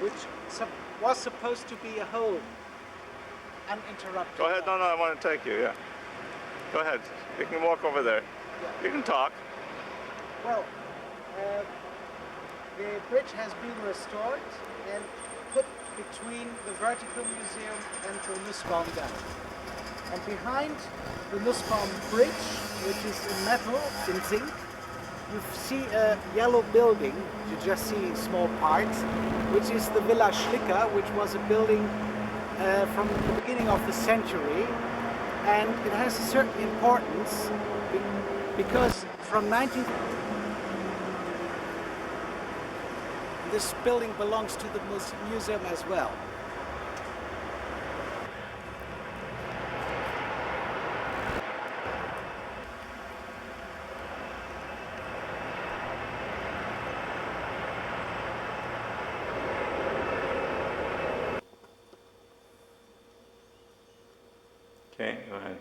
which was supposed to be a whole uninterrupted. Go ahead, no, I want to take you, yeah. Go ahead, you can walk over there. Yeah. You can talk. Well, the bridge has been restored and put between the Vertical Museum and the Nussbaum Gallery. And behind the Nussbaum Bridge, which is in metal, in zinc, you see a yellow building. You just see small parts, which is the Villa Schlicker, which was a building from the beginning of the century. And it has a certain importance because from this building belongs to the museum as well. Okay, go ahead.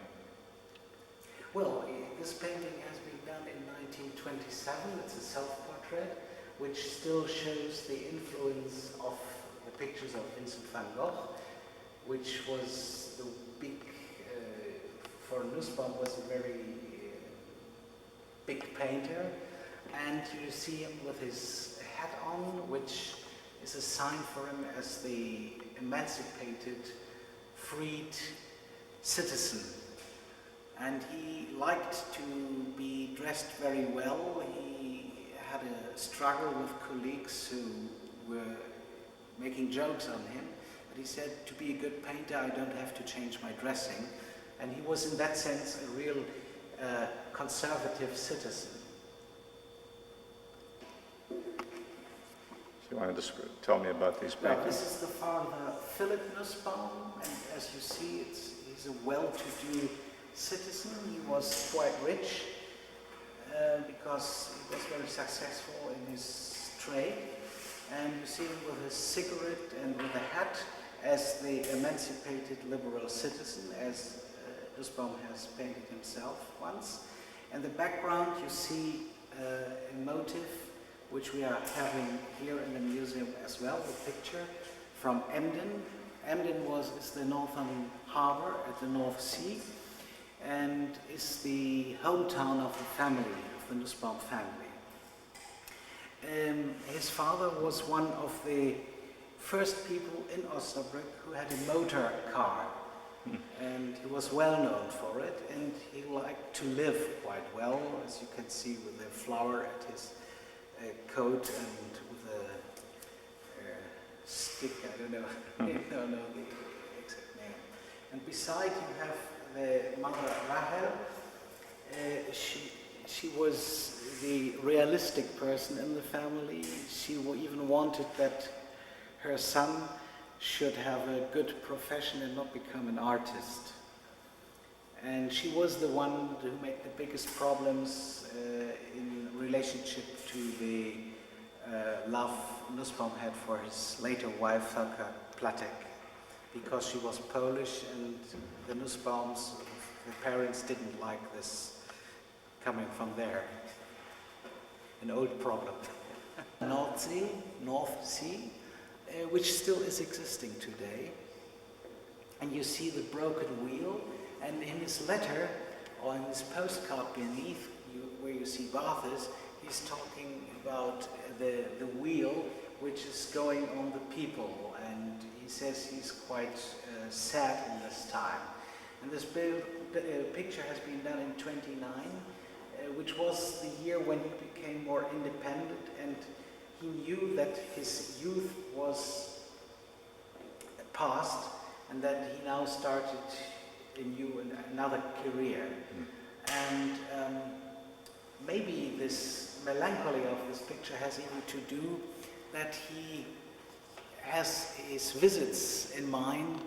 Well, this painting has been done in 1927. It's a self-portrait, which still shows the influence of the pictures of Vincent van Gogh, which was the big, for Nussbaum was a very big painter. And you see him with his hat on, which is a sign for him as the emancipated, freed citizen. And he liked to be dressed very well. He had a struggle with colleagues who were making jokes on him. But he said, to be a good painter, I don't have to change my dressing. And he was, in that sense, a real conservative citizen. So you wanted to tell me about these paintings? Well, this is the father, Philip Nussbaum, and as you see, he's a well-to-do citizen. He was quite rich because he was very successful in his trade. And you see him with his cigarette and with a hat as the emancipated liberal citizen, as Nussbaum has painted himself once. In the background you see a motif which we are having here in the museum as well, the picture from Emden. Emden is the northern harbor at the North Sea and is the hometown of the family, of the Nussbaum family. His father was one of the first people in Osnebruck who had a motor car, and he was well known for it, and he liked to live quite well, as you can see with the flower at his coat and with a stick, I don't know, I don't know the exact name. And beside you have the mother Rahel. She was the realistic person in the family. She even wanted that her son should have a good profession and not become an artist. And she was the one who made the biggest problems in relationship to the love Nussbaum had for his later wife, Helka Platek, because she was Polish and the Nussbaums, the parents didn't like this coming from there. An old problem. North Sea, which still is existing today. And you see the broken wheel, and in his letter, or in his postcard beneath, where you see Barthes, he's talking about the wheel which is going on the people, and he says he's quite sad in this time. And this picture has been done in '29, which was the year when he became more independent, and he knew that his youth was past and that he now started another career. And maybe this melancholy of this picture has even to do that he has his visits in mind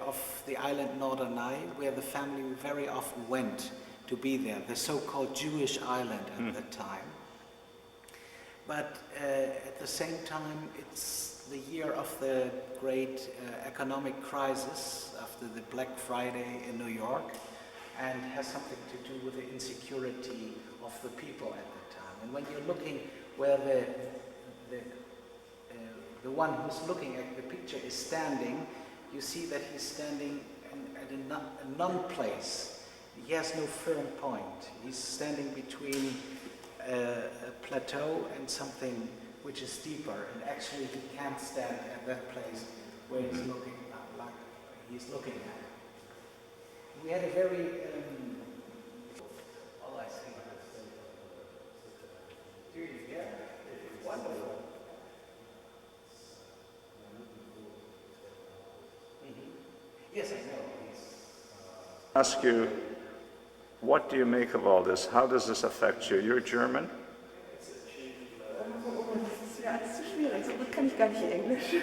of the island Norderney, where the family very often went to be there, the so-called Jewish island at that time. But at the same time, it's the year of the great economic crisis after the Black Friday in New York, and has something to do with the insecurity of the people at that time. And when you're looking where the one who's looking at the picture is standing, you see that he's standing at a non-place. He has no firm point. He's standing between a plateau and something which is deeper, and actually he can't stand at that place where he's looking, like he's looking at. We had a very oh, I see. Do you? Yeah. Wonderful. Yes, I know. Ask you, what do you make of all this? How does this affect you? You're German? Ja, es ist zu schwierig, so gut kann ich gar nicht Englisch.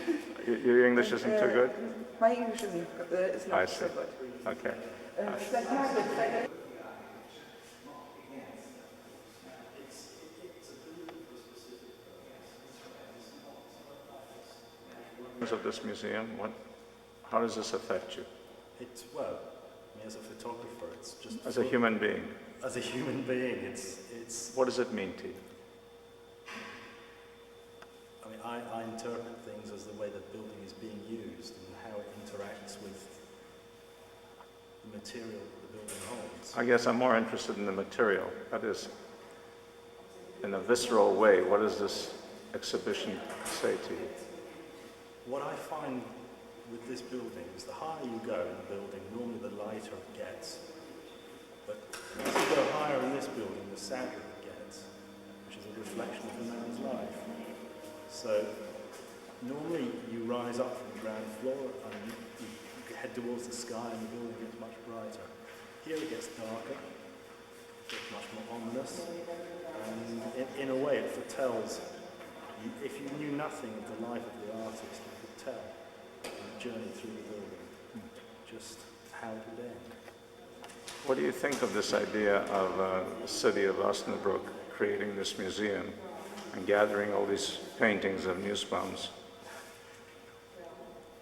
Your English isn't too good? My English is I not see. so good. Okay. Vielleicht Margaret, vielleicht... Of this museum, how does this affect you? It's, well, I mean, as a photographer, it's just... As a human being? As a human being, it's... What does it mean to you? I mean, I interpret things as the way the building is being used and how it interacts with the material that the building holds. I guess I'm more interested in the material. That is, in a visceral way, what does this exhibition say to you? What I find with this building is the higher you go in the building, normally the lighter it gets. But as you go higher in this building, the sadder it gets, which is a reflection of the man's life. So normally you rise up from the ground floor and you head towards the sky and the building gets much brighter. Here it gets darker, it gets much more ominous, and in a way it foretells. If you knew nothing of the life of the artist, you could tell on the journey through the building just how it would end. What do you think of this idea of the city of Osnebruck creating this museum and gathering all these paintings of Nussbaum's?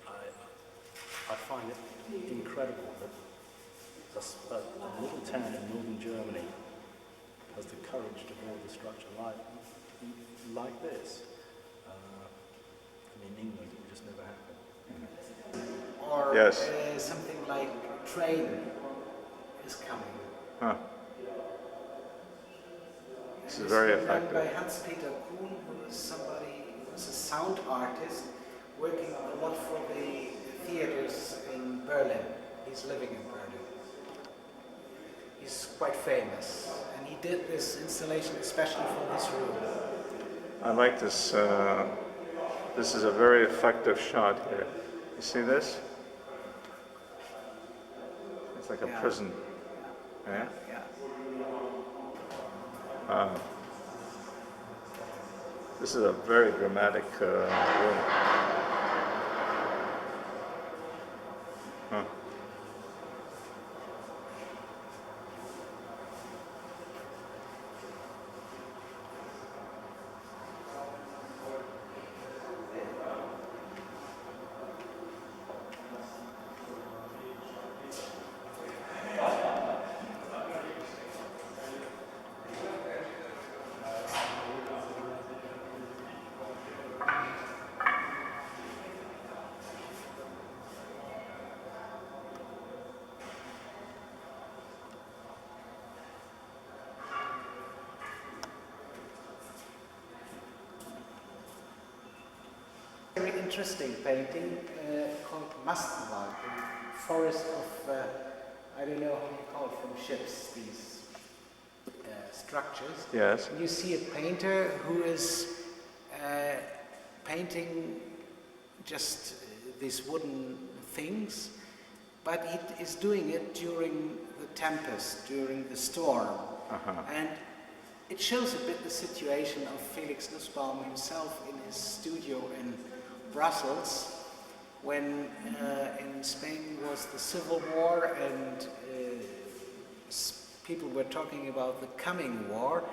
I find it incredible that a little town in northern Germany has the courage to build a structure like this. I mean, in England, it would just never happen. Or Yes. Something like train is coming. Huh. This is It's very been done by effective. Hans-Peter Kuhn, who is somebody who's a sound artist, working a lot for the theaters in Berlin. He's living in Berlin. He's quite famous, and he did this installation especially for this room. I like this. This is a very effective shot here. You see this? It's like a Yeah. prison. Yeah? Yeah. This is a very dramatic room. Huh. Very interesting painting called Mastenwald, the forest of, I don't know how you call it from ships, these structures. Yes. You see a painter who is painting just these wooden things, but he is doing it during the tempest, during the storm. And it shows a bit the situation of Felix Nussbaum himself in his studio in Brussels, when in Spain was the Civil War and people were talking about the coming war,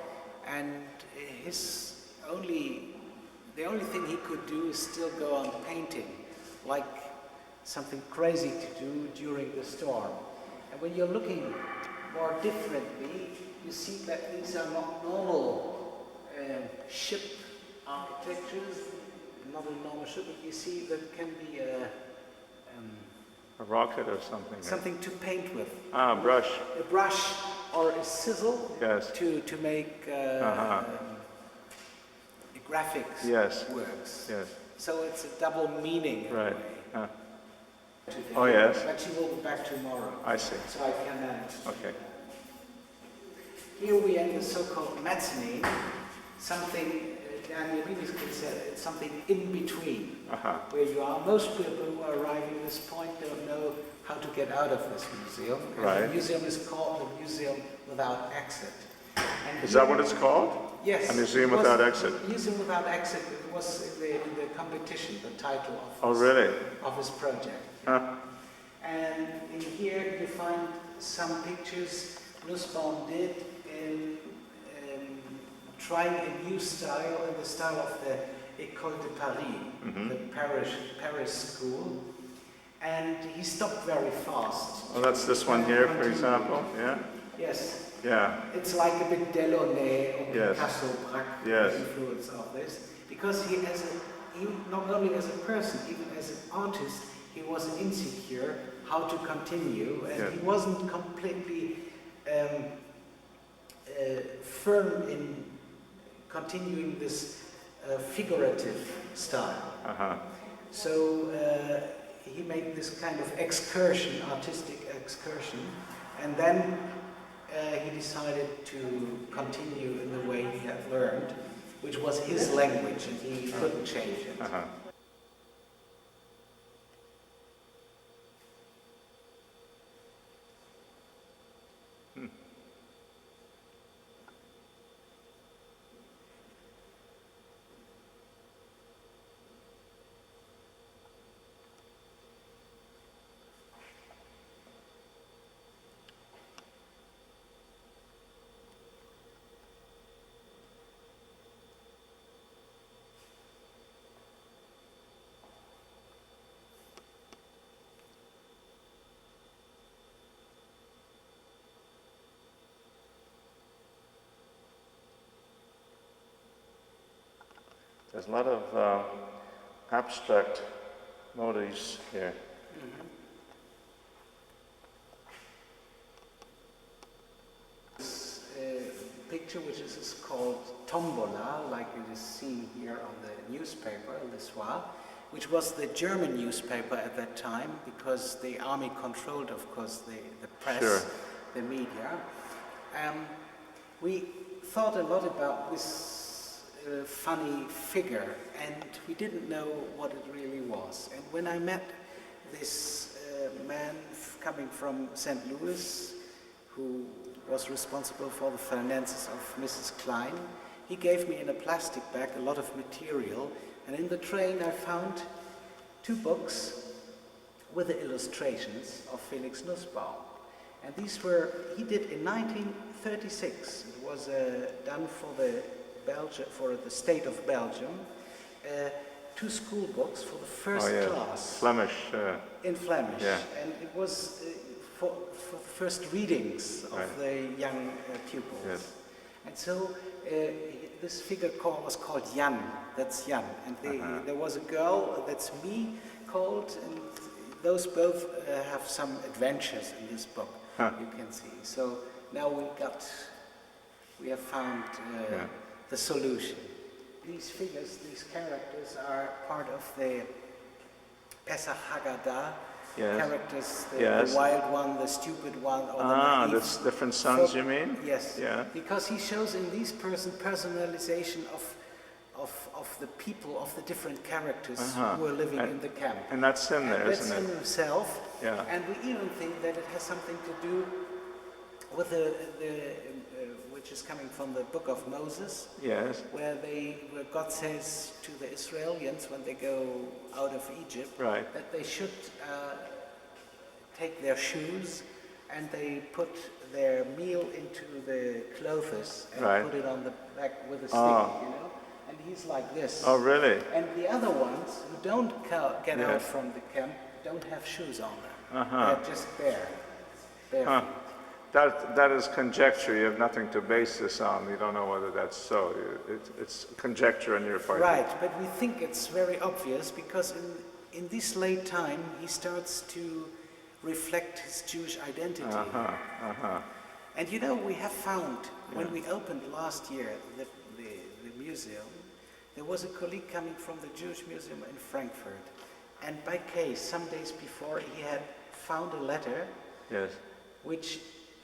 and the only thing he could do is still go on painting, like something crazy to do during the storm. And when you're looking more differently, you see that these are not normal ship architectures, not a normal ship, but you see that can be A rocket or something. something to paint with. Ah, brush. A brush or a sizzle Yes. to make graphics Yes. works. Yes. So it's a double meaning in Right. a way. Today. Oh, yes. But she will be back tomorrow. I see. So I can Okay. Here we end the so-called mezzanine, something, Daniel Liebes said, it's something in between, where you are. Most people who are arriving at this point don't know how to get out of this museum. And Right. the museum is called a museum without exit. And Is that what it's called? Yes. A museum it was without exit? Museum without exit. It was in the competition, the title Oh, of really? his project. Huh. And in here you find some pictures Nussbaum did in trying a new style, in the style of the École de Paris, the Paris school. And he stopped very fast. Well, that's this one here, for example. Yeah. Yes. Yeah. It's like a bit Delaunay or Yes. Picasso, Yes. influence of this. Because he, not only as a person, even as an artist, he was insecure how to continue, and Yeah. he wasn't completely firm in continuing this figurative style. So he made this kind of excursion, artistic excursion, and then he decided to continue in the way he had learned, which was his language, and he couldn't change it. There's a lot of abstract motifs here. This picture, which is called Tombola, like it is seen here on the newspaper, Le Soir, which was the German newspaper at that time, because the army controlled, of course, the press, Sure. the media. We thought a lot about this funny figure, and we didn't know what it really was. And when I met this man coming from St. Louis, who was responsible for the finances of Mrs. Klein, he gave me in a plastic bag a lot of material, and in the train I found 2 books with the illustrations of Felix Nussbaum. And these were, he did in 1936. It was done for the state of Belgium. 2 school books for the first class. Flemish. In Flemish. Yeah. And it was for the first readings of the young pupils. Yes. And so this figure was called Jan. That's Jan. And there was a girl, that's me, called, and those both have some adventures in this book, you can see. So now we have found the solution. These figures, these characters are part of the Pesach Haggadah characters, the wild one, the stupid one, or the naive. That's different sons, you mean? Yes. Yeah. Because he shows in these personalization of the people, of the different characters who are living in the camp. And that's in there, that's isn't it? in himself. Yeah. And we even think that it has something to do with which is coming from the book of Moses. Yes. Where God says to the Israelis when they go out of Egypt that they should take their shoes and they put their meal into the clothes and put it on the back with a stick, you know. And he's like this. Oh, really? And the other ones who don't get out from the camp don't have shoes on them. They're just bare feet. That is conjecture. You have nothing to base this on. You don't know whether that's so. It's conjecture on your part. Right, but we think it's very obvious because in this late time he starts to reflect his Jewish identity. And you know, we have found, when we opened last year the museum, there was a colleague coming from the Jewish Museum in Frankfurt, and by case, some days before, he had found a letter Yes. which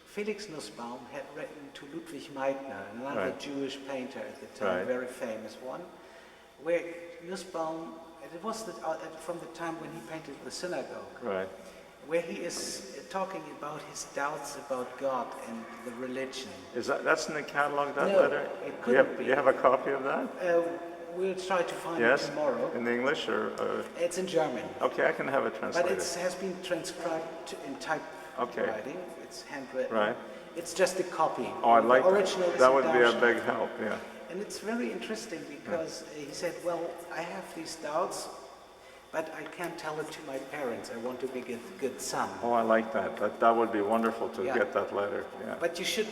Felix Nussbaum had written to Ludwig Meitner, another Jewish painter at the time, a very famous one, where Nussbaum, it was from the time when he painted the synagogue, where he is talking about his doubts about God and the religion. Is that's in the catalog, that No, letter? it couldn't be. You have a copy of that? We'll try to find it Yes. tomorrow. In English or? It's in German. Okay, I can have it But translated. it has been transcribed in typewriting. It's handwritten. Right. It's just a copy. Oh, I'd like the original that. is That in would be a Darmstadt. big help. Yeah. And it's very interesting because he said, well, I have these doubts, but I can't tell it to my parents. I want to be a good son. Oh, I like that. That would be wonderful to Yeah. get that letter. Yeah. But you should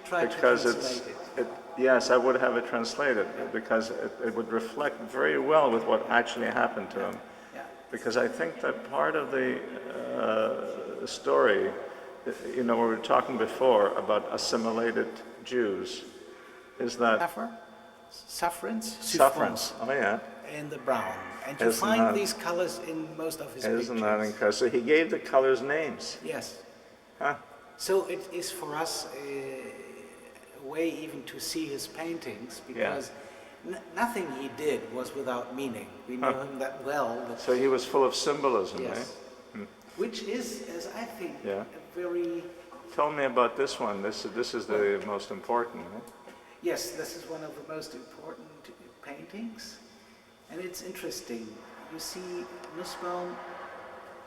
try Because to translate it. yes, I would have it translated because it would reflect very well with what actually happened to him. Yeah. Because I think that part of the story, you know, we were talking before about assimilated Jews, is that Saffrons? sufferance. Oh yeah. In the brown. And you Isn't find that- these colors in most of his Isn't that pictures. incredible? So he gave the colors names. Yes. Huh? So it is for us a way even to see his paintings because nothing he did was without meaning. We know him that well. That So he was full of symbolism, yes. Which is, as I think, Yeah. a very... Tell me about this one. This is the most important. Yes, this is one of the most important paintings. And it's interesting. You see Nussbaum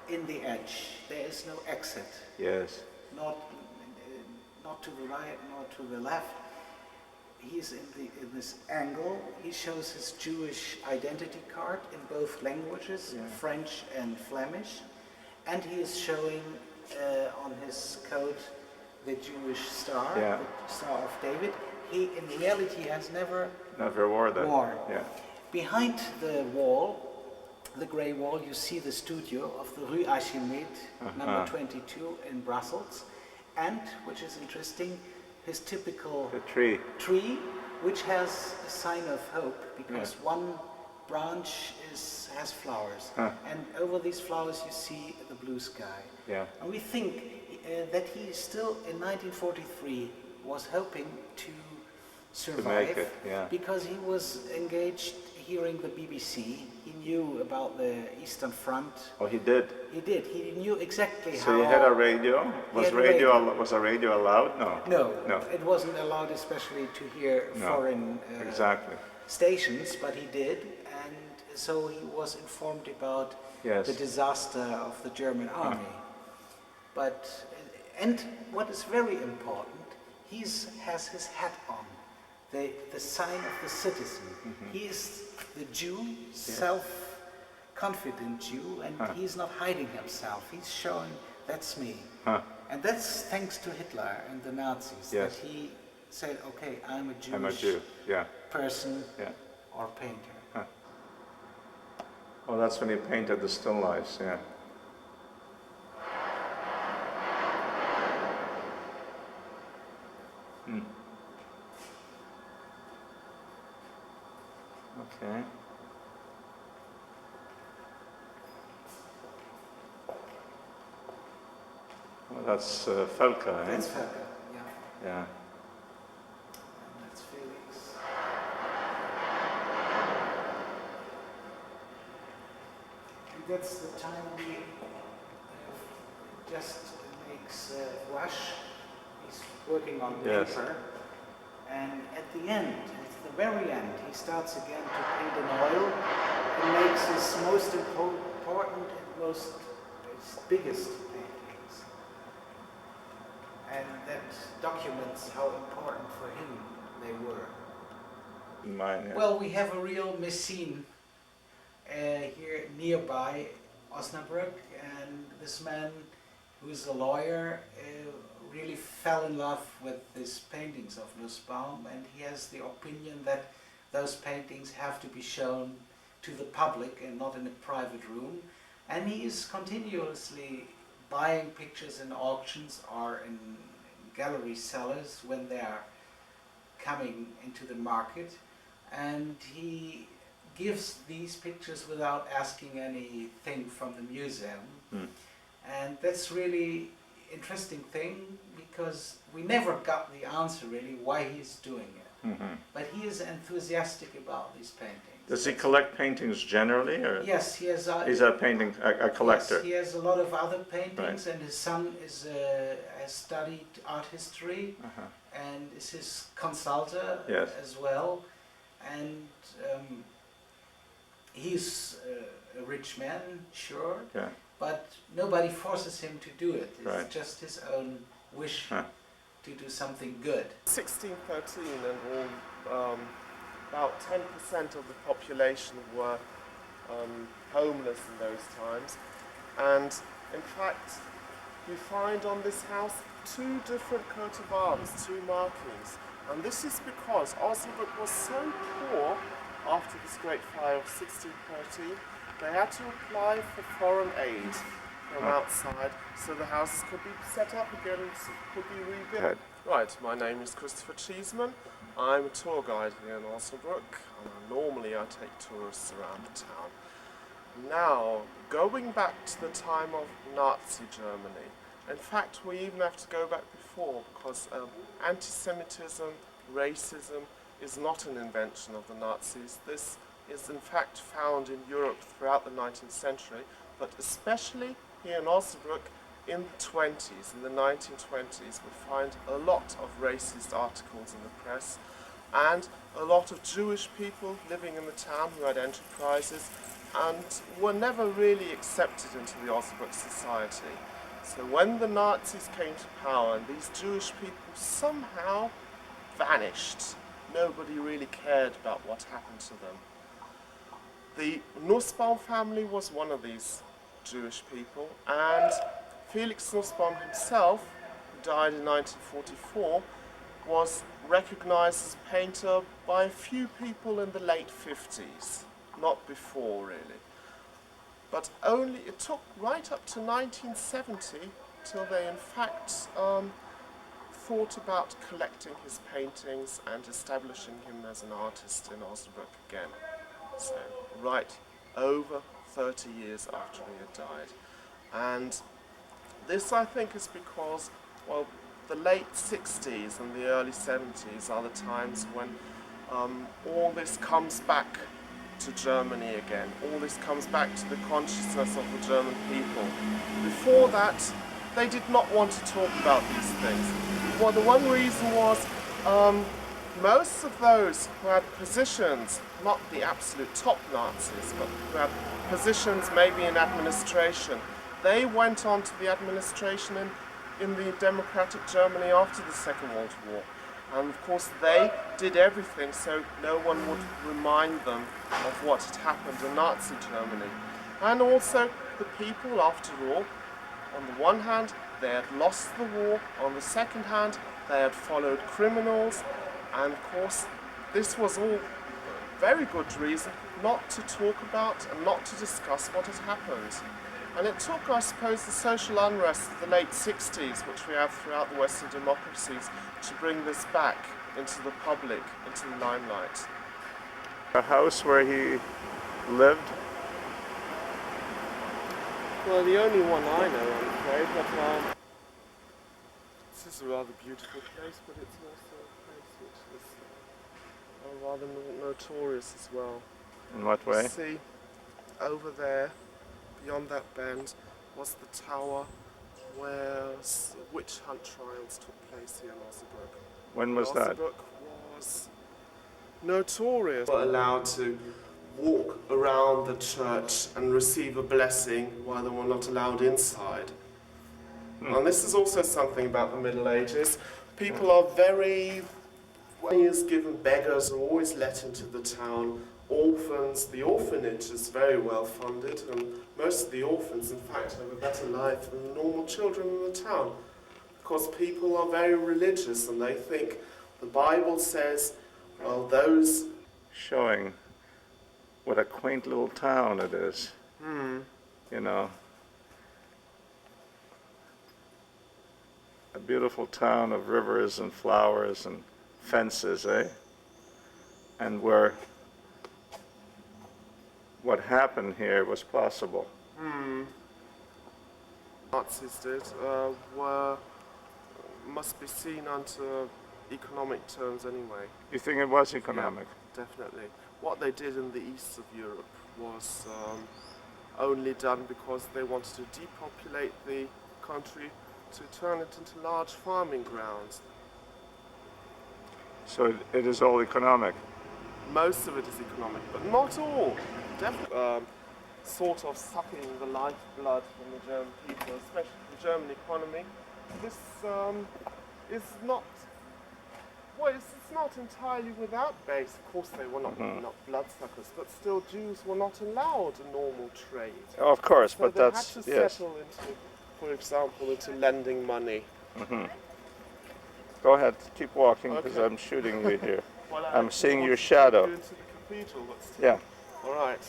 in the edge. There is no exit. Yes. Not to the right, nor to the left. He's in this angle. He shows his Jewish identity card in both languages, French and Flemish. And he is showing on his coat the Jewish star, the Star of David. He, in reality, has never wore that. Yeah. Behind the wall, the grey wall, you see the studio of the Rue Archimede, number 22 in Brussels. And, which is interesting, his typical The tree. tree, which has a sign of hope, because one branch has flowers. And over these flowers you see the blue sky. Yeah. And we think that he still, in 1943, was hoping to survive it, yeah. because he was engaged hearing the BBC. He knew about the Eastern Front. Oh, he did. He did. He knew exactly how... So you had a radio? Was had a radio allowed? No. No, it wasn't allowed, especially to hear foreign Exactly. stations, but he did, and so he was informed about the disaster of the German army. And what is very important, he has his hat on, the sign of the citizen. He is the Jew, self-confident Jew, and he's not hiding himself. He's showing, that's me. And that's thanks to Hitler and the Nazis, that he said, okay, I'm a Jewish person or painter. Oh, that's when he painted the still lifes, yeah. Okay. Well, that's Felka, eh? That's Felka, yeah. Yeah. And that's Felix. And that's the time we just makes wash. He's working on paper. And at the end, at the very end, he starts again to paint in oil and makes his most important and his biggest paintings. And that documents how important for him they were. Mine, yeah. Well, we have a real machine here nearby Osnebruck, and this man, who is a lawyer, really fell in love with these paintings of Nussbaum, and he has the opinion that those paintings have to be shown to the public and not in a private room. And he is continuously buying pictures in auctions or in gallery cellars when they are coming into the market, and he gives these pictures without asking anything from the museum. And that's really interesting thing, because we never got the answer really why he's doing it. But he is enthusiastic about these paintings. Does he collect paintings generally, or Yes, he has. he's a collector? Yes, he has a lot of other paintings, and his son has studied art history and is his consultant as well. And he's a rich man, sure, but nobody forces him to do it. It's just his own wish to do something good. 1613, and all, about 10% of the population were homeless in those times. And in fact, you find on this house two different coat of arms, two markings. And this is because Osnebruck was so poor after this great fire of 1613, they had to apply for foreign aid from outside, so the houses could be set up again and could be rebuilt. Right, my name is Christopher Cheeseman. I'm a tour guide here in Osnebruck, and normally I take tourists around the town. Now, going back to the time of Nazi Germany, in fact we even have to go back before, because anti-Semitism, racism is not an invention of the Nazis. This is in fact found in Europe throughout the 19th century, but especially here in Osnebruck in the 20s, in the 1920s, we find a lot of racist articles in the press, and a lot of Jewish people living in the town who had enterprises and were never really accepted into the Osnebruck society. So when the Nazis came to power and these Jewish people somehow vanished, nobody really cared about what happened to them. The Nussbaum family was one of these Jewish people, and Felix Nussbaum himself, who died in 1944, was recognized as a painter by a few people in the late 50s, not before really. But only it took right up to 1970 till they in fact thought about collecting his paintings and establishing him as an artist in Osnebruck again. So right over 30 years after he had died. And this, I think, is because, well, the late 60s and the early 70s are the times when all this comes back to Germany again. All this comes back to the consciousness of the German people. Before that, they did not want to talk about these things. Well, the one reason was most of those who had positions, not the absolute top Nazis, but who had positions maybe in administration, they went on to the administration in the democratic Germany after the Second World War. And of course they did everything so no one would remind them of what had happened in Nazi Germany. And also the people, after all, on the one hand they had lost the war, on the second hand they had followed criminals, and of course this was all very good reason not to talk about and not to discuss what had happened. And it took, I suppose, the social unrest of the late 60s, which we have throughout the Western democracies, to bring this back into the public, into the limelight. A house where he lived? Well, the only one I know, I'm afraid, but this is a rather beautiful place, but it's also a place which is rather notorious as well. In what way? You see, over there, beyond that bend, was the tower where witch hunt trials took place here in Osnebruck. When was that? Osnebruck was notorious. Were allowed to walk around the church and receive a blessing while they were not allowed inside. And this is also something about the Middle Ages. People are very, money is given, beggars are always let into the town. Orphans, the orphanage is very well funded, and most of the orphans, in fact, have a better life than the normal children in the town. because people are very religious and they think the Bible says, well, those... Showing what a quaint little town it is. You know, a beautiful town of rivers and flowers and fences, eh? And where what happened here was possible. Nazis did must be seen under economic terms anyway. You think it was economic? Yeah, definitely. What they did in the east of Europe was only done because they wanted to depopulate the country to turn it into large farming grounds. So it is all economic. Most of it is economic, but not all. Definitely sort of sucking the lifeblood from the German people, especially the German economy. This is not, well, it's not entirely without base. Of course, they were not bloodsuckers, but still Jews were not allowed a normal trade. Of course, So but they that's, had to yes. settle into, for example, into lending money. Go ahead, keep walking, because Okay. I'm shooting you here. Well, I'm seeing your wanted to shadow. take you into the cathedral, but still. Yeah, All right.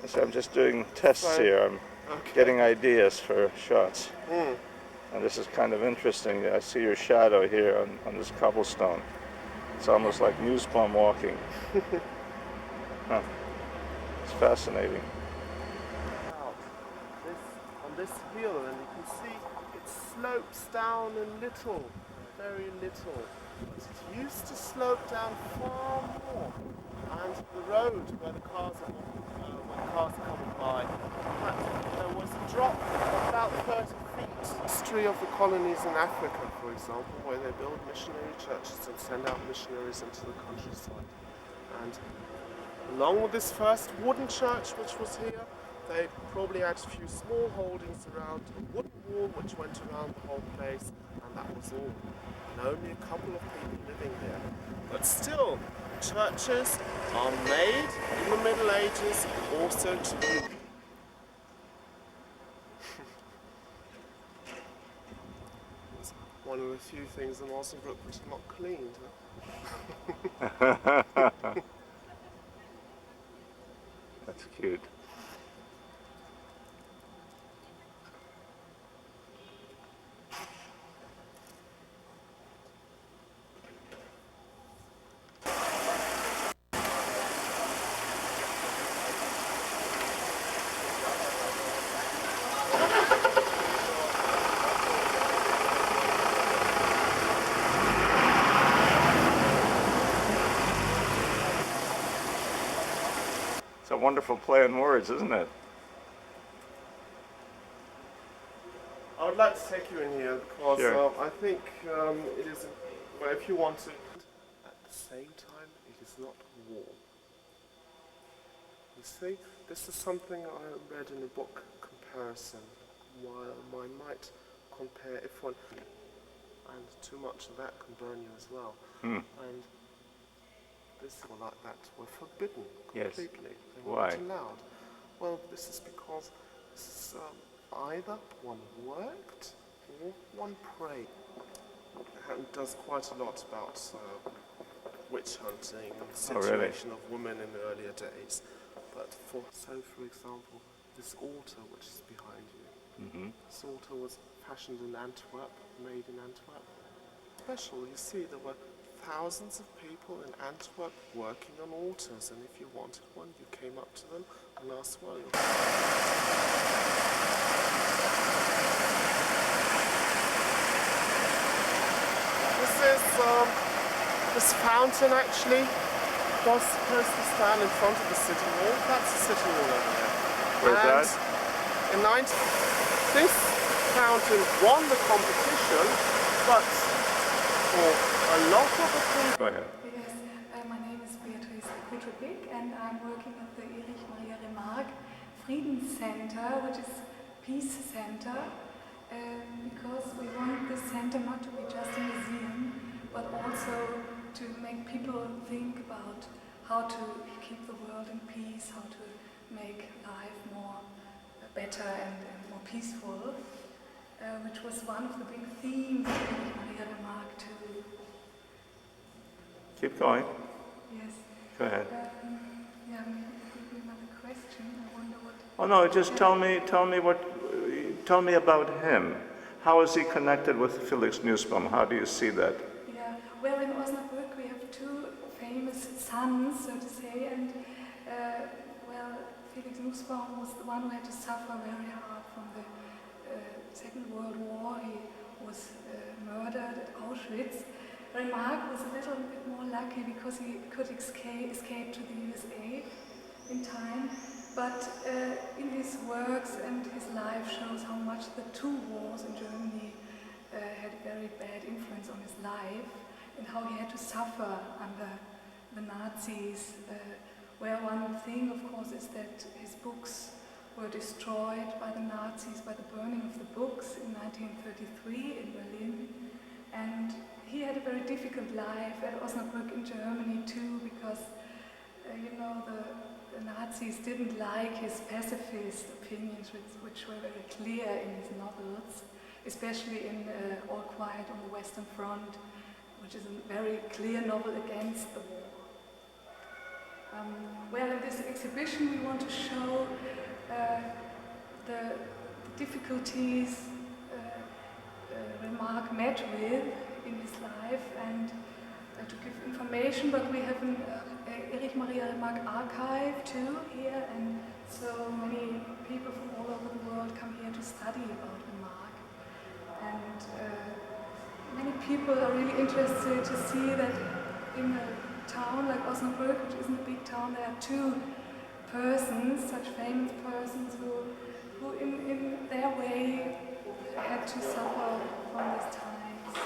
so I'm just doing tests Fine. here. I'm Okay. getting ideas for shots. And this is kind of interesting. I see your shadow here on this cobblestone. It's almost like Newsbum walking. Huh. It's fascinating. Out on this hill, and you can see it slopes down a little, very little. But it used to slope down far more. And the road where the cars are coming by, there was a drop of about 30 feet. History of the colonies in Africa, for example, where they build missionary churches and send out missionaries into the countryside. And along with this first wooden church which was here, they probably had a few small holdings around a wooden wall which went around the whole place, and that was all. And only a couple of people living there. But still, churches are made in the Middle Ages also to be. It's one of the few things in Osnebruck which is not cleaned. That's cute. It's a wonderful play on words, isn't it? I would like to take you in here because Sure. I think it is, well, if you want to, at the same time, it is not war. You see, this is something I read in a book, Comparison, while one might compare if one, and too much of that can burn you as well. And this were like that were forbidden Yes. completely. They were Why? not allowed. Well, this is because this is, either one worked or one prayed. And does quite a lot about witch hunting and the Oh, really? situation of women in the earlier days. But for example, this altar which is behind you, this altar was fashioned in Antwerp, made in Antwerp. Special, you see, there were thousands of people in Antwerp working on altars, and if you wanted one, you came up to them and asked, well, this fountain actually was supposed to stand in front of the city wall. That's the city wall over there. Where's and that? This fountain won the competition, but for a lot of the people... Go ahead. Yes, my name is Beatrice Kutubik, and I'm working at the Erich Maria Remarque Friedens Center, which is Peace Center, because we want this center not to be just a museum, but also to make people think about how to keep the world in peace, how to make life more better and more peaceful. which was one of the big themes of Erich Maria Remarque too. Keep going. Yes. Go ahead. Yeah, maybe another question. I wonder what. Oh no, just tell me about him. How is he connected with Felix Nussbaum? How do you see that? Yeah, well, in Osnebruck we have two famous sons, so to say, and well, Felix Nussbaum was the one who had to suffer very hard from the Second World War. He was murdered at Auschwitz. Remarque was a little bit more lucky because he could escape to the USA in time. But in his works and his life shows how much the two wars in Germany had a very bad influence on his life and how he had to suffer under the Nazis. Where one thing, of course, is that his books were destroyed by the Nazis by the burning of the books in 1933 in Berlin. And he had a very difficult life at Osnabrück in Germany too, because you know, the Nazis didn't like his pacifist opinions, which were very clear in his novels, especially in All Quiet on the Western Front, which is a very clear novel against the war. Well, in this exhibition we want to show the difficulties Remarque met with in his life and to give information, but we have an Erich Maria Remarque archive too here, and so many people from all over the world come here to study about Remarque. And many people are really interested to see that in a town like Osnabrück, which isn't a big town, there are two persons, such famous persons who in their way had to suffer from these times.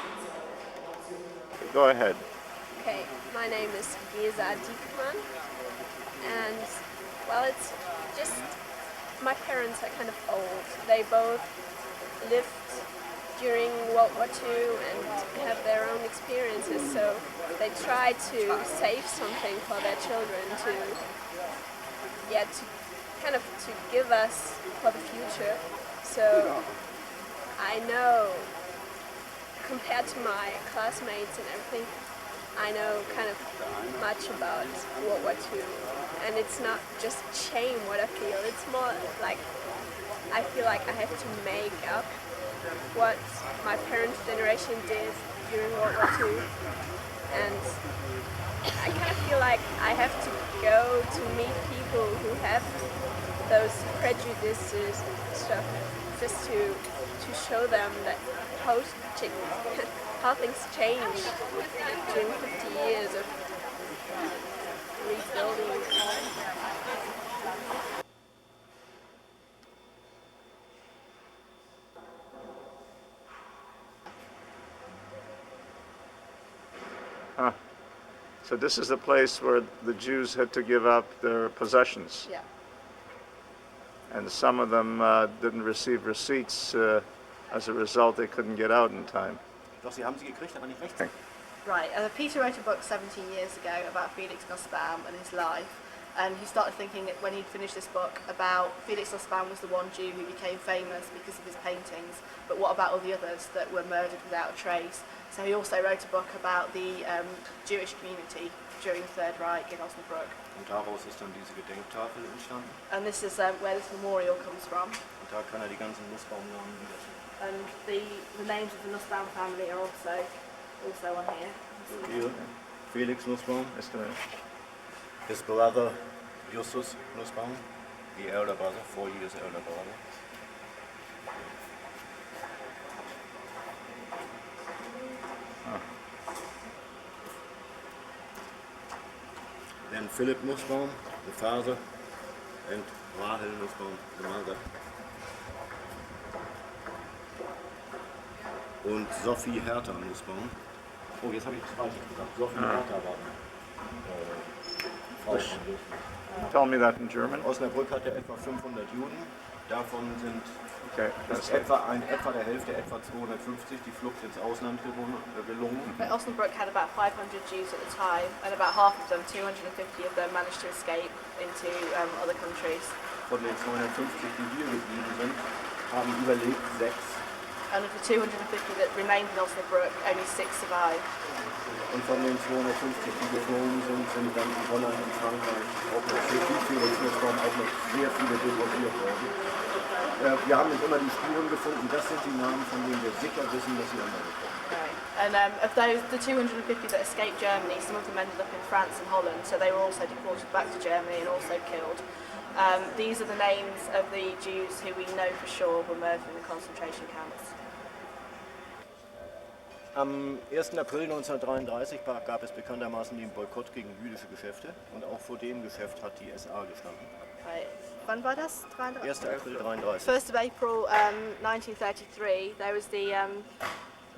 Go ahead. Okay, my name is Gesa Diekmann, and well, it's just, my parents are kind of old. They both lived during World War II and have their own experiences, so they try to save something for their children to give us for the future. So I know, compared to my classmates and everything, I know kind of much about World War II, and it's not just shame what I feel, it's more like I feel like I have to make up what my parents' generation did during World War II, and I kind of feel like I have to go to meet people who have those prejudices and stuff, just to show them that how things changed during 50 years of rebuilding. So this is the place where the Jews had to give up their possessions. Yeah. And some of them didn't receive receipts. As a result, they couldn't get out in time. Doch, sie haben sie gekriegt, aber nicht rechtzeitig. Right, Peter wrote a book 17 years ago about Felix Nussbaum and his life, and he started thinking that when he'd finished this book about Felix Nussbaum was the one Jew who became famous because of his paintings, but what about all the others that were murdered without a trace? So he also wrote a book about the Jewish community during the Third Reich in Osnebruck. Und daraus ist dann diese Gedenktafel entstanden. And this is where this memorial comes from. Und da kann er die ganzen Nussbaumnamen wiederfinden. And the names of the Nussbaum family are also on here. Hier, Felix Nussbaum, It's gonna- his brother Justus Nussbaum, the elder brother, 4 years elder brother. Then Philip Nussbaum, the father, and Rahel Nussbaum, the mother. Und Sophie Hertha Nussbaum. Oh, jetzt habe ich das falsch gesagt. Sophie Hertha war Frau von Nussbaum. Tell me that in German. Osnabrück hatte etwa 500 Juden. Davon sind Okay. ist etwa der Hälfte, etwa 250, die Flucht ins Ausland gelungen. But Osnebruck had about 500 Jews at the time, and about half of them, 250 of them, managed to escape into other countries. Von den 250, die hier geblieben sind, haben überlebt 6. And of the 250 that remained in Osnebruck, only 6 survived. Und von den 250, die geflogen sind, sind dann in Holland und Frankreich auch noch für die Felix-Nussbaum auch noch sehr viele deportiert worden. Wir haben jetzt immer die Spuren gefunden, das sind die Namen, von denen wir sicher wissen, dass sie angekommen sind. Right. And of those, the 250 that escaped Germany, some of them ended up in France and Holland, so they were also deported back to Germany and also killed. These are the names of the Jews who we know for sure were murdered in the concentration camps. Am 1. April 1933 gab es bekanntermaßen den Boykott gegen jüdische Geschäfte und auch vor dem Geschäft hat die SA gestanden. Right. Wann war das? 1. April 1933. 1st of April 1933, there was the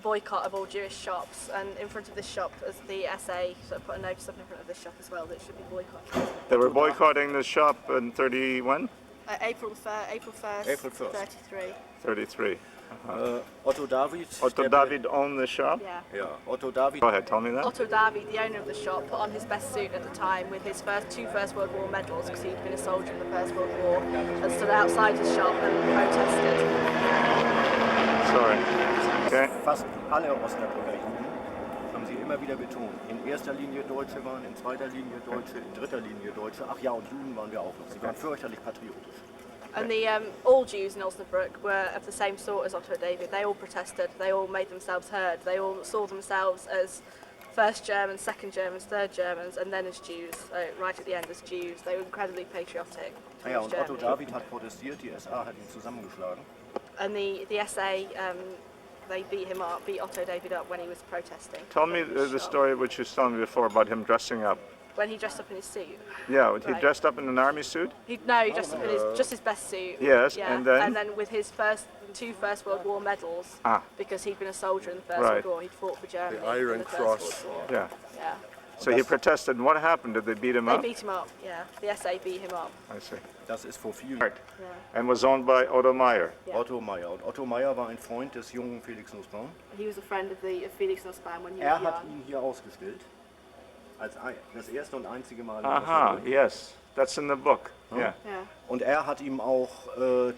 boycott of all Jewish shops, and in front of this shop, as the SA sort of put a notice up in front of this shop as well that it should be boycotted. They were boycotting the shop in 31? April 1st, April 1st. 33. 33. Otto David. Otto David owned the shop? Yeah. Ja, Otto David. Go ahead, tell me that. Otto David, the owner of the shop, put on his best suit at the time with his two First World War medals because he'd been a soldier in the First World War, and stood outside his shop and protested. Sorry. Okay. Fast alle Osnabrücker Juden, haben sie immer wieder betont, in erster Linie Deutsche waren, in zweiter Linie Deutsche, in dritter Linie Deutsche. Ach ja, und Juden waren wir auch noch. Sie waren fürchterlich patriotisch. And the all Jews in Osnebruck were of the same sort as Otto David. They all protested, they all made themselves heard, they all saw themselves as first Germans, second Germans, third Germans, and then as Jews, so right at the end as Jews. They were incredibly patriotic Ja, towards und Otto Germany. David hat protestiert, die SA hat ihn zusammengeschlagen. And the SA, they beat Otto David up when he was protesting. Tell me the story which you told me before about him dressing up. When he dressed up in his suit. Yeah, he Right. dressed up in an army suit? He dressed up in just his best suit. Yes, yeah. and then? And then with his two First World War medals, because he'd been a soldier in the First Right. World War, he'd fought for Germany. The Iron in the First Cross. World War. Yeah. Yeah. So he protested, and what happened? Did they beat him They up? beat him up, yeah. The SA beat him up. I see. Das ist vor vielen Right. Yeah. And was owned by Otto Meyer. Yeah. Otto Meyer. Und Otto Meyer war ein Freund des jungen Felix Nussbaum. He was a friend of Felix Nussbaum when he Er was hat young. ihn hier ausgestellt. Als das erste und einzige Mal. in Aha, Osnabrück. yes. That's in the book. Yeah. Yeah. Und er hat ihm auch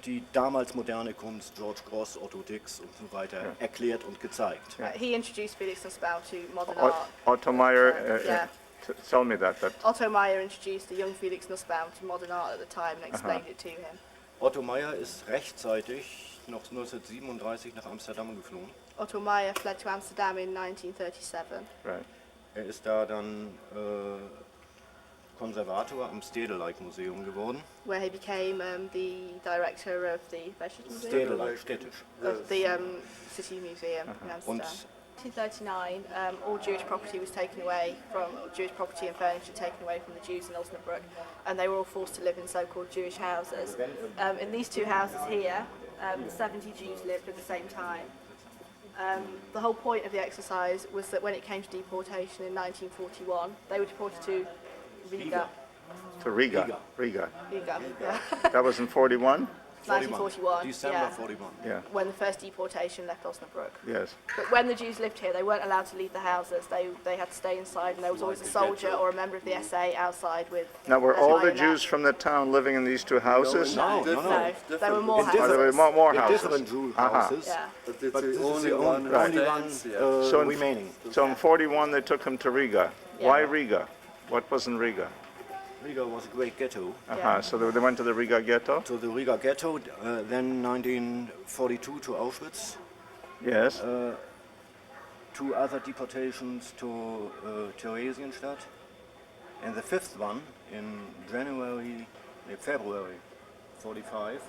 die damals moderne Kunst, George Gross, Otto Dix und so weiter, erklärt und gezeigt. He introduced Felix Nussbaum to modern O- art. Otto Meyer, Yeah. tell me that. Otto Meyer introduced the young Felix Nussbaum to modern art at the time and explained it to him. Otto Meyer ist rechtzeitig noch 1937 nach Amsterdam geflohen. Otto Meyer fled to Amsterdam in 1937. Right. Er ist da dann Konservator am Stedelijk Museum geworden. Where he became the director of the Museum, Stedelijk, städtisch. of the City Museum in Amsterdam. Und 1939, all Jewish property was taken away Jewish property and furniture taken away from the Jews in Osnebruck, and they were all forced to live in so-called Jewish houses. In these two houses here, 70 Jews lived at the same time. The whole point of the exercise was that when it came to deportation in 1941, they were deported to Riga. To Riga. Riga, yeah. That was in 41? 1941, December yeah, 41. Yeah. when the first deportation left Osnebruck. Yes. But when the Jews lived here, they weren't allowed to leave the houses. They had to stay inside, and there was always a soldier or a member of the SA outside with. Now, were all the bayonet. Jews from the town living in these two houses? No, No, there were more In houses. There were more In houses. different Jew Aha. houses, Yeah. But it's but this the is only the one only that one stands, yeah. So in- remaining. So in 41 they took him to Riga. Yeah. Why Riga? What was in Riga? Riga was a great ghetto. Yeah. So they went to the Riga ghetto? To the Riga ghetto, then 1942 to Auschwitz. Yes. 2 other deportations to Theresienstadt. And the 5th one in February 45.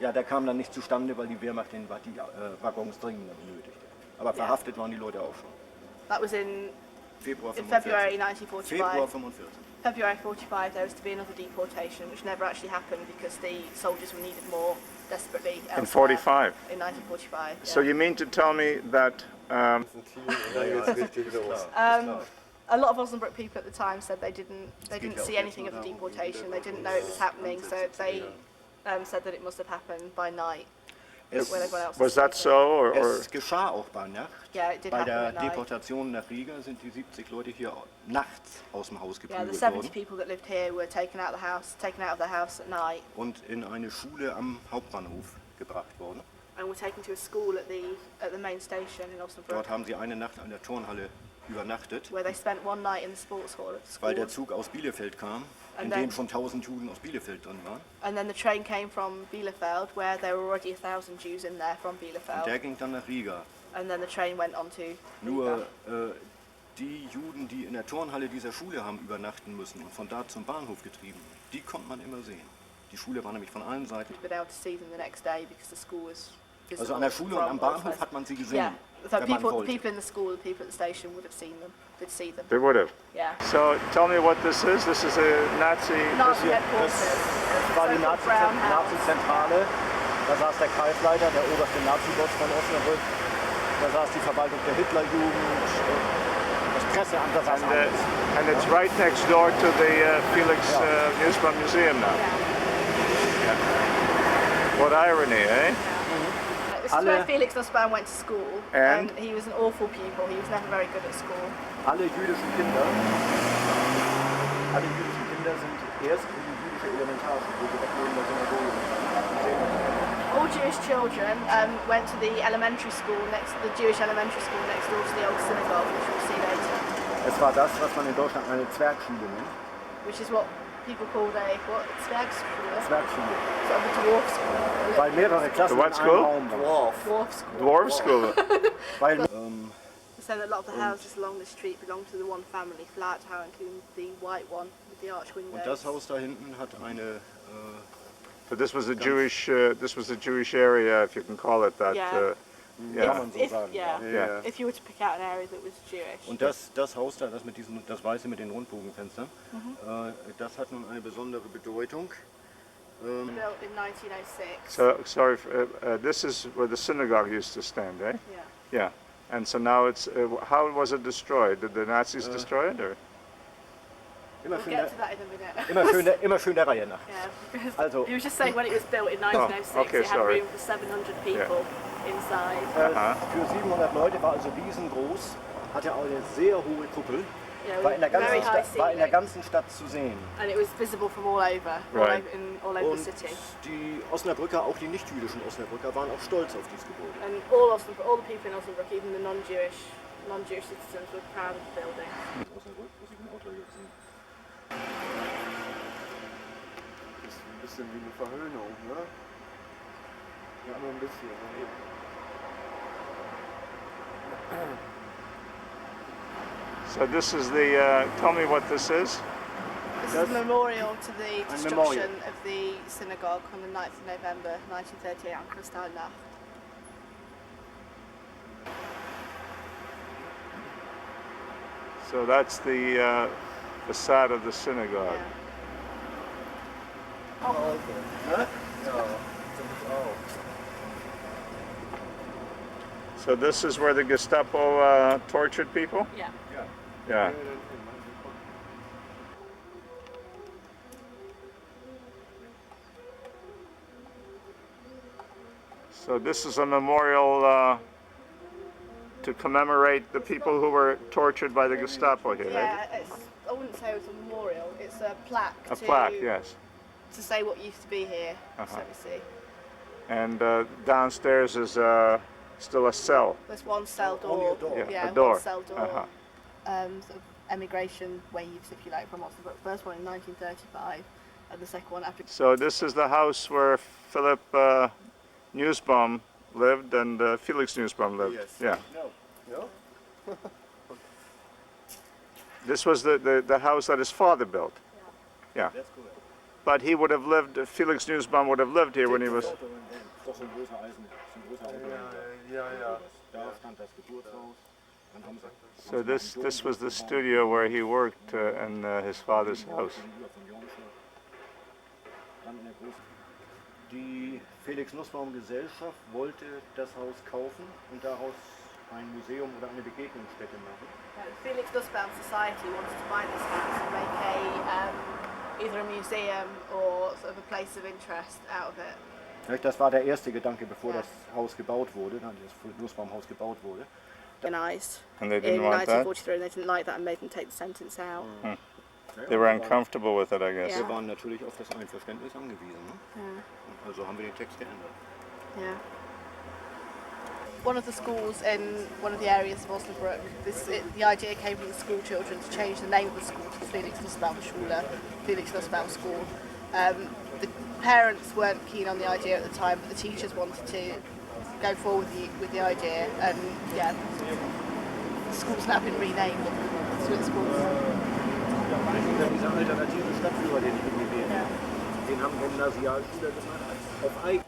Ja, der kam dann nicht zustande, weil die Wehrmacht die Waggons dringender benötigte. Aber verhaftet waren die Leute auch schon. That was in Februar February 45. 1945. Februar 45. February 45, there was to be another deportation, which never actually happened because the soldiers were needed more desperately elsewhere. In 45. In 1945. So you mean to tell me that Dann geht's richtig los. A lot of Osnebruck people at the time said they didn't see anything of the deportation. They didn't know it was happening, so they said that it must have happened by night. When everyone else was that sleeping. so or Es geschah auch bei Nacht. Yeah, it did Bei happen der at night. Deportation nach Riga sind die 70 Leute hier nachts aus dem Haus Yeah, the geprügelt 70 worden people that lived here were taken out of the house at night und in eine Schule am Hauptbahnhof gebracht worden. and were taken to a school at the main station in Osnebruck, Dort haben sie eine Nacht an der Turnhalle übernachtet, where they spent one night in the sports hall at the school. weil der Zug aus Bielefeld kam, in dem schon 1000 Juden aus Bielefeld drin waren. And then the train came from Bielefeld, where there were already 1,000 Jews in there from Und Bielefeld. der ging dann nach Riga. And then the train went on to Nur Riga. die Juden, die in der Turnhalle dieser Schule haben übernachten müssen und von da zum Bahnhof getrieben, die konnte man immer sehen. Die Schule war nämlich von allen Seiten. But able to see them the next day because the school was visible. Also an der Schule und am Bahnhof hat man sie gesehen. Yeah, so wenn man people wollte. in the school, the people at the station would have seen them. Did see them. They would have. Yeah. So tell me what this is. This is a Nazi. Nazi headquarters. Das war die So-called Brown House. Nazi-Zentrale. Da saß der Kreisleiter, der oberste Nazi-Boss von Osnabrück. Da saß die Verwaltung der Hitlerjugend, das Presseamt, das saß alles. And it's right next door to the Felix Nussbaum Museum now. What irony, eh? This is where Felix Nussbaum went to school, And? he was an awful pupil. He was never very good at school. Alle jüdischen Kinder sind erst in die jüdische Elementarschule, direkt neben der Synagoge. All Jewish children went to the elementary school the Jewish elementary school next door to the old synagogue, which we'll see later. Es war das, was man in Deutschland eine Zwergschule nennt. Which is what people called Zwergschule? Zwergschule. Sort of a dwarf school. Weil mehrere Klassen The what in school? einem Raum waren. Dwarf school. Dwarf school. Weil, So that a lot of the houses along the street belong to the one family flat, including the white one with the arch windows. und das Haus da hinten hat eine... But this was a Jewish. This was a Jewish area, if you can call it that. Yeah. kann Yeah. man so If, sagen. Yeah. if you were to pick out an area that was Jewish. Und das Haus da, das Weiße mit den Rundbogenfenstern, das hat nun eine besondere Bedeutung. Built in 1906. So sorry. This is where the synagogue used to stand, eh? Yeah. Yeah. And so now it's. How was it destroyed? Did the Nazis destroy it, or? Immer We'll schön, get to that in a minute. immer schön der Reihe nach. Yeah, because Also- he was just saying when it was built in 1906, okay, it had sorry. room for 700 people inside. Für 700 Leute war also riesengroß, hatte auch eine sehr hohe Kuppel, Yeah, war in der very high ceiling. ganzen Stadt zu sehen. And it was visible from all over, Right. all over Und the city. die Osnabrücker, auch die nicht-jüdischen Osnabrücker, waren auch stolz auf dieses Gebäude. And all the people in Osnebruck, even the non-Jewish citizens, were proud of the building. Osnabrück, muss ich im Auto jetzt sehen. Das ist ein bisschen wie eine Verhöhnung, ne? Ja, nur ein bisschen. Ne? So this is the. Tell me what this is. This is a memorial to the memorial. destruction of the synagogue on the 9th of November 1938 on Kristallnacht. So that's the facade of the synagogue. Yeah. So this is where the Gestapo tortured people? Yeah. Yeah. So this is a memorial to commemorate the people who were tortured by the Gestapo here, right? Yeah, I wouldn't say it was a memorial. It's a plaque. A plaque, yes. To say what used to be here. So Uh-huh. we see. And downstairs is still a cell. There's one cell Only door. a door. Yeah, a door. One cell door. Uh-huh. Sort of emigration waves, if you like, from Osnebruck. First one in 1935, and the second one after. So this is the house where Philip Nussbaum lived and Felix Nussbaum lived. Yes. Yeah. No? This was the house that his father built. Yeah. That's correct. But he would have lived, Felix Nussbaum would have lived here when he was... Doch so ein großer Eisen, so ein großer Auto. Ja. Da stand das Geburtshaus. Dann haben sie So this was the studio where he worked in his father's house. gegenüber von Jonscher. Dann in der großen. Die Felix Nussbaum Gesellschaft wollte das Haus kaufen und daraus ein Museum oder eine Begegnungsstätte machen. Felix Nussbaum Society wanted to buy this house and make either a museum or sort of a place of interest out of it. Das war der erste Gedanke, bevor Ja. das Haus gebaut wurde, das Nussbaum-Haus gebaut wurde. Organised And they in didn't want that? 1943, and they didn't like that and made them take the sentence out. They were uncomfortable with it, I guess. Yeah. Wir waren natürlich auf das Einverständnis angewiesen. Ne? Also haben wir den Text geändert. Yeah. one of the schools in one of the areas of Osnebruck, the idea came from the school children to change the name of the school to Felix Nussbaum Schule, Felix Nussbaum School. The parents weren't keen on the idea at the time, but the teachers wanted to go forward with the idea, and yeah, the school's now been renamed to its school. Dieser alternative Stadtführer, den ich gewählt habe, den haben Gymnasialschüler gemacht. Auf eigene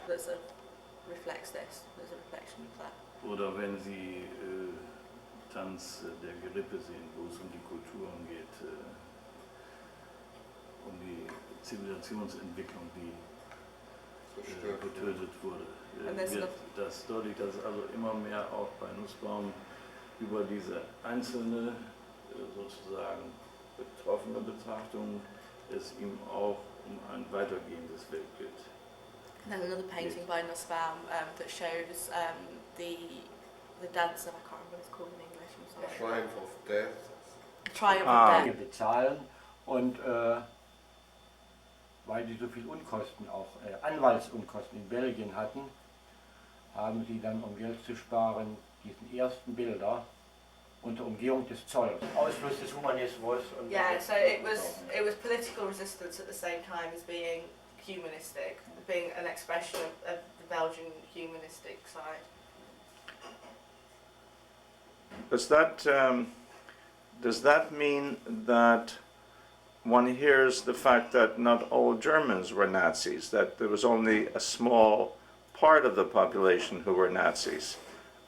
that sort of reflects this, there's a reflection of that. Oder wenn Sie Tanz der Gerippe sehen, wo es um die Kulturen geht, um die Zivilisationsentwicklung, die getötet wurde. Wird das deutlich, dass also immer mehr auch bei Nussbaum über diese einzelne sozusagen betroffene Betrachtung es ihm auch um ein weitergehendes Weltbild. And then another painting by Nussbaum that shows the dancer, I can't remember what it's called in English, I'm sorry. Triumph of Death. Triumph of Death. bezahlen und weil die so viel Unkosten, auch Anwaltsunkosten in Belgien hatten, haben sie dann, um Geld zu sparen, diesen ersten Bilder unter Umgehung des Zolls, Ausfluss des Humanismus. Und Yeah, so it was political resistance at the same time as being humanistic, being an expression of the Belgian humanistic side. Does that mean that one hears the fact that not all Germans were Nazis, that there was only a small part of the population who were Nazis?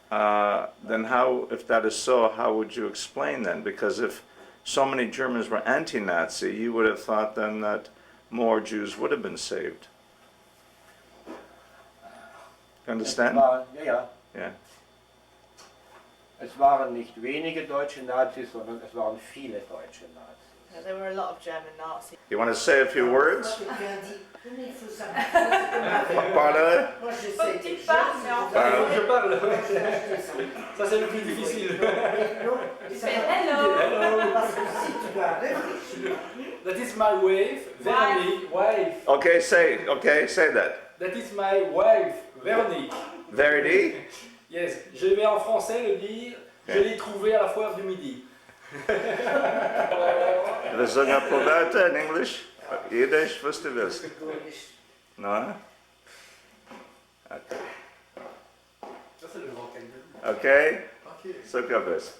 Then how, if that is so, how would you explain then? Because if so many Germans were anti-Nazi, you would have thought then that more Jews would have been saved. You understand? Yeah. Es waren nicht wenige deutsche Nazis, sondern es waren viele deutsche Nazis. Yeah, there were a lot of German Nazis. You want to say a few words? Pardon? Je parle. Ça c'est le plus difficile. Hello. That is my wife, Veronique. Wife. Okay, say that. That is my wife, Veronique. Verdi? Yes, je vais en français le dire. Je l'ai trouvé à la foire du midi. We zingen Proberta in English? Yiddish, was du willst. No? Okay. Okay? Sag your best.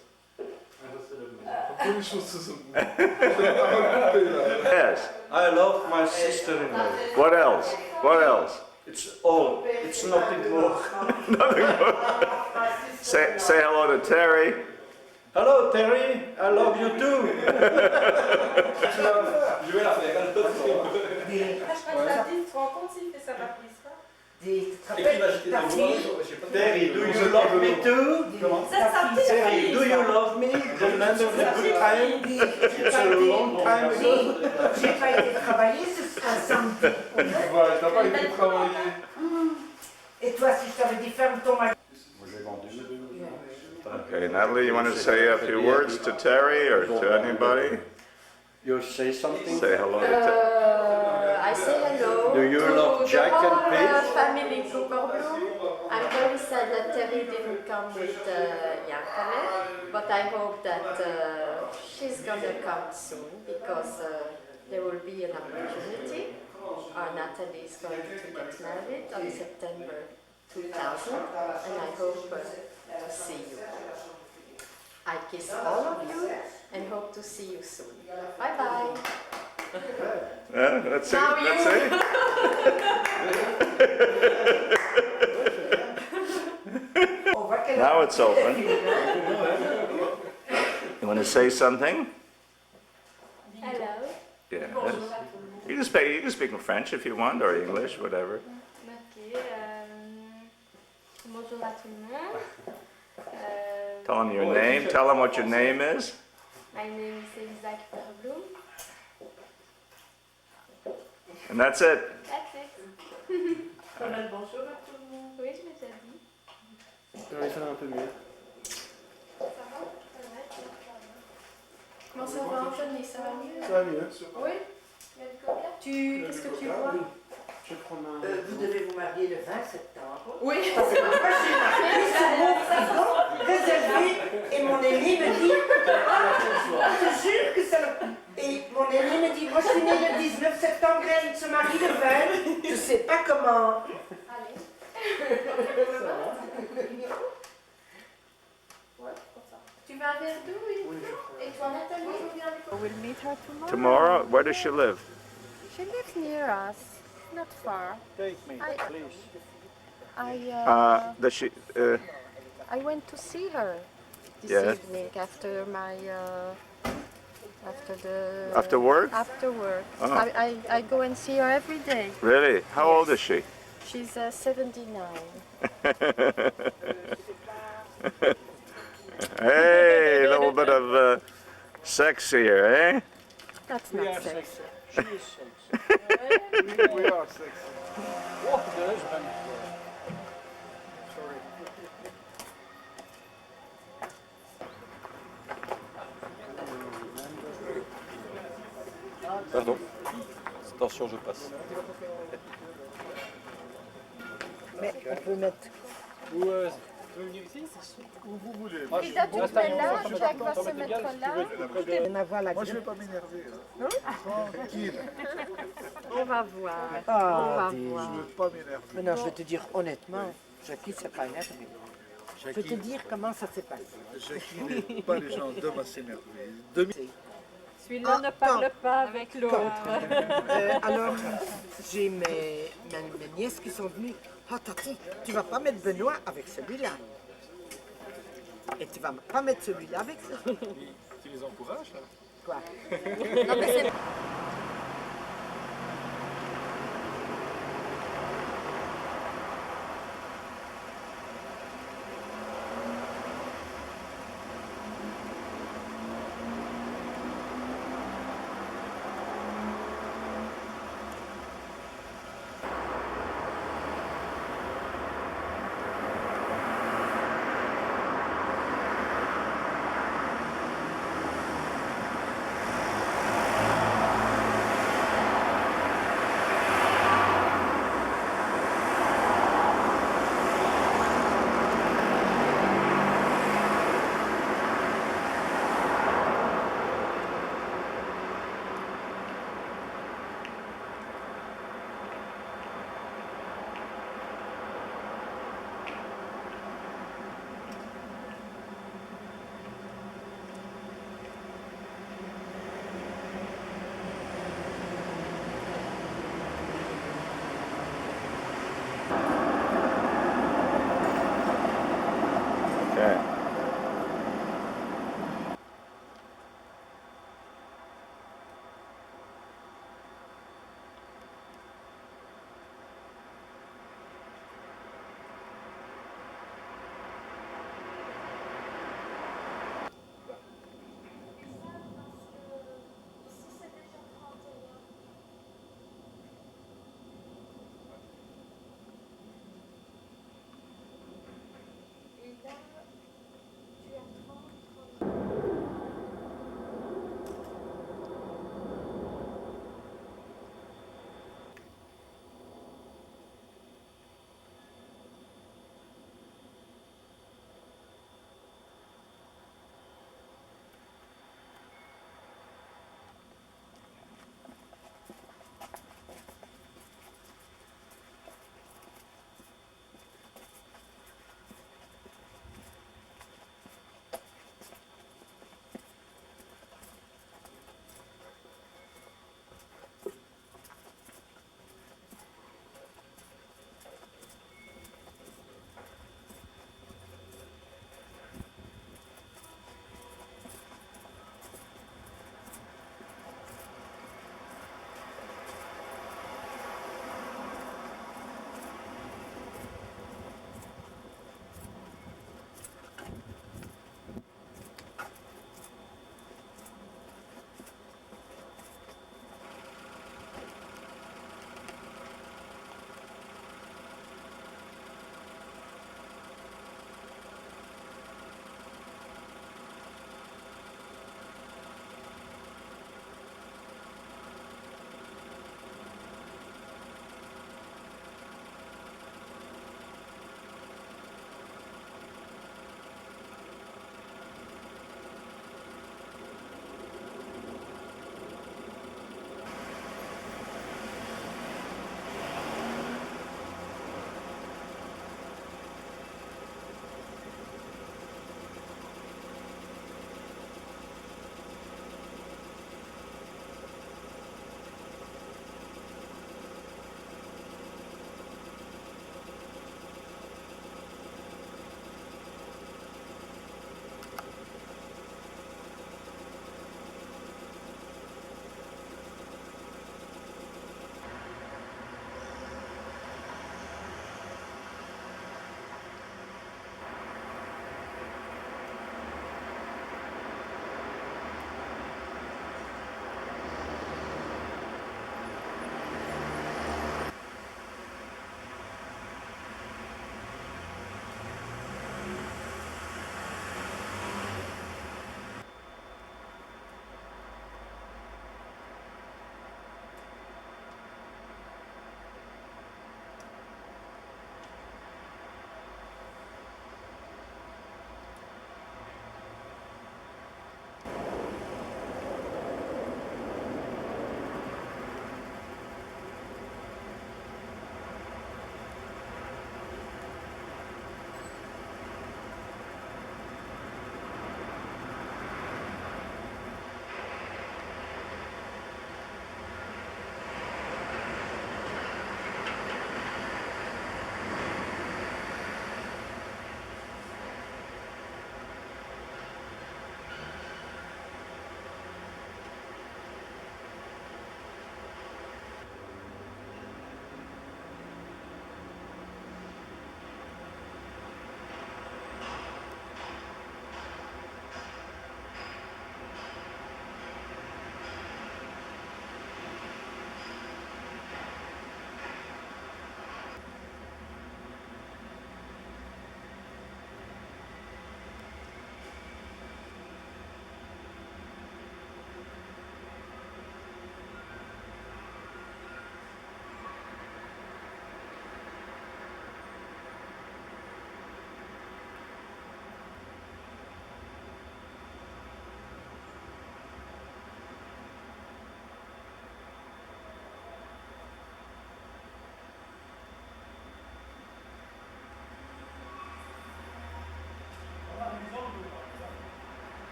Yes. I love my sister-in-law. What else? What else? It's all. It's nothing more. Nothing more. Say hello to Terry. Hello Terry, I love you too. Je vais la faire. Terry, do you love me too? Terry, do you love me? Remember the good time? It's a long time ago. J'ai pas été travailler jusqu'à samedi. T'as pas été travailler. Et toi, si je t'avais dit ferme ton magasin. Okay, Natalie, you want to say a few words to Terry or to anybody? You say something? Say hello to Terry. I say hello. Do you love Jack and Pete? Family Cooperblue. I'm very sad that Terry didn't come. come with Jankale, but I hope that she's gonna come soon because there will be an opportunity. Natalie is going to get married on September 2000, and I hope to see you. I kiss all of you and hope to see you soon. Bye bye. Yeah, that's Now it. That's it. Now it's open. You want to say something? Hello. Yeah. You can speak in French if you want, or English, whatever. Ok. Bonjour à tout le monde. Tell them your name. Tell them what your name is. My name is Elisa Kutterblum. And that's it. That's it. Bonjour à tout le monde. Oui, je l'ai déjà dit. On va faire un peu mieux. Comment ça va, Anthony? Ça va mieux? Ça va mieux. Oui? Qu'est-ce que tu vois? Je prends ma... Vous devez vous marier le 20 septembre. Oui. Parce que moi, je suis mariée sur mon frigo réservé et mon aîné me dit, je te jure que ça... Et mon aîné me dit, moi je suis née le 19 septembre, elle se marie le 20. Je sais pas comment. Allez. Tu vas un verre d'eau, oui? Et toi, Nathalie, vous viens avec moi? We'll meet her tomorrow. Tomorrow? Where does she live? She lives near us, not far. Take me, please. Does she? I went to see her this Yeah. evening after my After work? After work. Oh. I go and see her every day. Really? How old is she? She's 79. Hey, a little bit of sex here, eh? That's not sexy. She is sexy. We are sexy. Oh, the husband. Sorry. Pardon. Attention, je passe. Mais on peut mettre... Ou venir ici? Où vous voulez. Ida, tu te mets là, Jack va se mettre là. Moi, je ne vais pas m'énerver. Tranquille. On va voir. Ah, On va Je voir. ne veux pas m'énerver. Mais non, je vais te dire honnêtement, Jackie, c'est pas énervé. Je vais te dire comment ça s'est passé. Jackie n'aide pas les gens d'hommes à s'énerver. Celui-là ne parle pas avec l'autre. Alors, j'ai mes nièces qui sont venues. Oh, Tati, tu vas pas mettre Benoît avec celui-là. Et tu vas pas mettre celui-là avec celui-là. Tu les encourages, là? Quoi? Non, mais c'est...